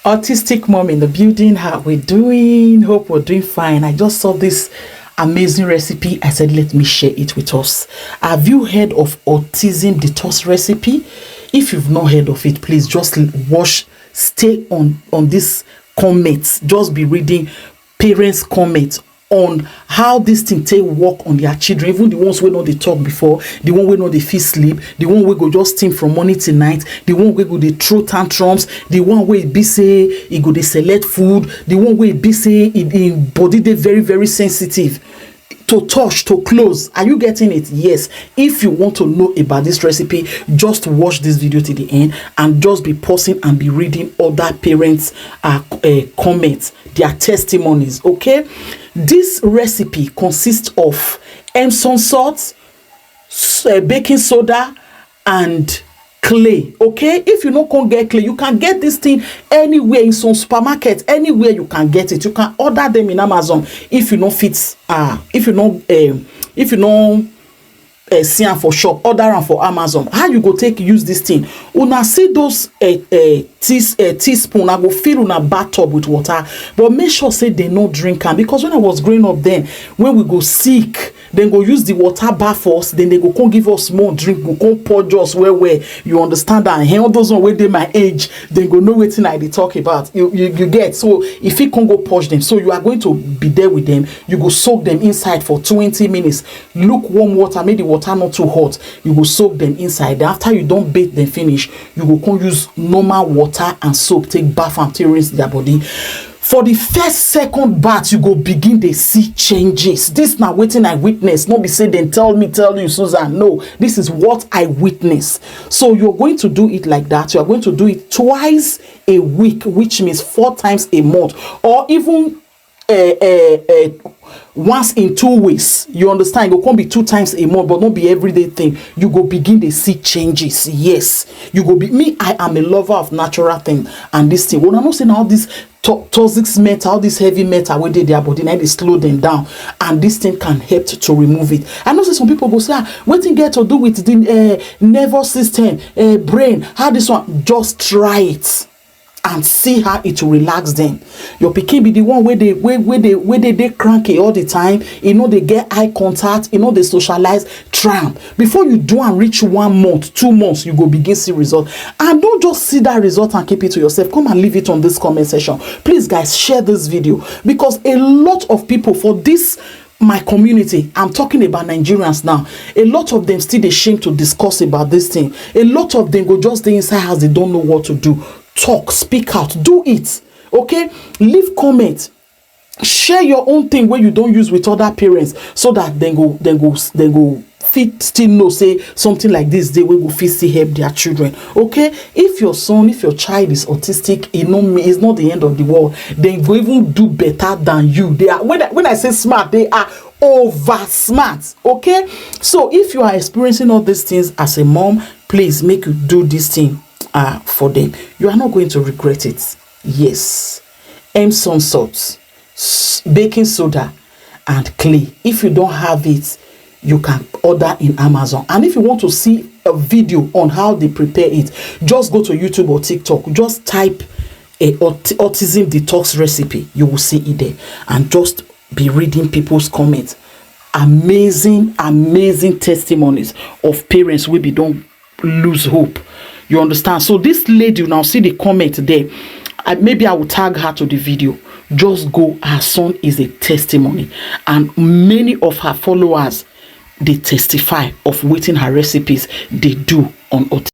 Autistic mom in the building. How we doing? Hope we're doing fine. I just saw this amazing recipe. I said, let me share it with us. Have you heard of Autism Detox Recipe? If you've not heard of it, please just stay on this comments. Just be reading parents' comments on how this thing take work on their children, even the ones wey know they talk before, the one wey know they feel sleep, the one wey go just steam from morning till night, the one wey go dey throw tantrums, the one wey be say e go dey select food, the one wey be say in body dey very very sensitive to touch, to close. Are you getting it? Yes. If you want to know about this recipe, just watch this video to the end and just be pausing and be reading other parents comments, their testimonies. Okay, this recipe consists of Epsom salt, baking soda, and clay. Okay, if you no can get clay, you can get this thing anywhere in some supermarket, anywhere you can get it. You can order them in Amazon if you know fits. If you know see am for shop, order am for Amazon. How you go take use this thing? Una see those teaspoon, I go fill una bathtub with water, but make sure say they no drink am, because when I was growing up then, when we go sick, then go use the water bath us, then they go come give us more drink, go come pour just where you understand that. And all those one wey dey my age, then go know wetin I dey talk about. You get. So if you can't go push them, so you are going to be there with them, you go soak them inside for 20 minutes. Lukewarm water, make the water not too hot. You go soak them inside. After you don't bathe them finish, you go come use normal water and soap, take bath and take rinse their body. For the first second bath, you go begin dey see changes. This now wetin I witness. No be say then tell you, Susan. No, this is what I witness. So you're going to do it like that. You are going to do it twice a week, which means 4 times a month, or even once in 2 weeks. You understand? It go come be 2 times a month, but not be everyday thing. You go begin to see changes. Yes, you go be me. I am a lover of natural thing, and this thing. When I'm not saying all this toxic metal, all this heavy metal where they their body, now they slow them down, and this thing can help to remove it. I know some people go say, what thing get to do with the nervous system, brain? How this one? Just try it and see how it will relax them. Your pikin be the one where they cranky all the time. You know, they get eye contact. You know, they socialize. Try before you do and reach 1 month, 2 months, you go begin see result. And don't just see that result and keep it to yourself. Come and leave it on this comment section. Please, guys, share this video, because a lot of people for this my community, I'm talking about Nigerians now, a lot of them still ashamed to discuss about this thing. A lot of them go just stay inside house, they don't know what to do. Talk, speak out, do it. Okay, leave comments, share your own thing where you don't use with other parents, so that then go fit still know say something like this they will fit still help their children. Okay, if your child is autistic, you know me, it's not the end of the world. They go even do better than you. They are, when I say smart, they are over smart. Okay, so if you are experiencing all these things as a mom, please make you do this thing for them. You are not going to regret it. Yes, Epsom salt, baking soda, and clay. If you don't have it, you can order in Amazon. And if you want to see a video on how they prepare it, just go to YouTube or TikTok. Just type a Autism Detox Recipe. You will see it there, and just be reading people's comments. Amazing testimonies of parents will be don't lose hope. You understand? So this lady, you now see the comment there. Maybe I will tag her to the video. Just go. Her son is a testimony, and many of her followers, they testify of waiting her recipes they do on autism.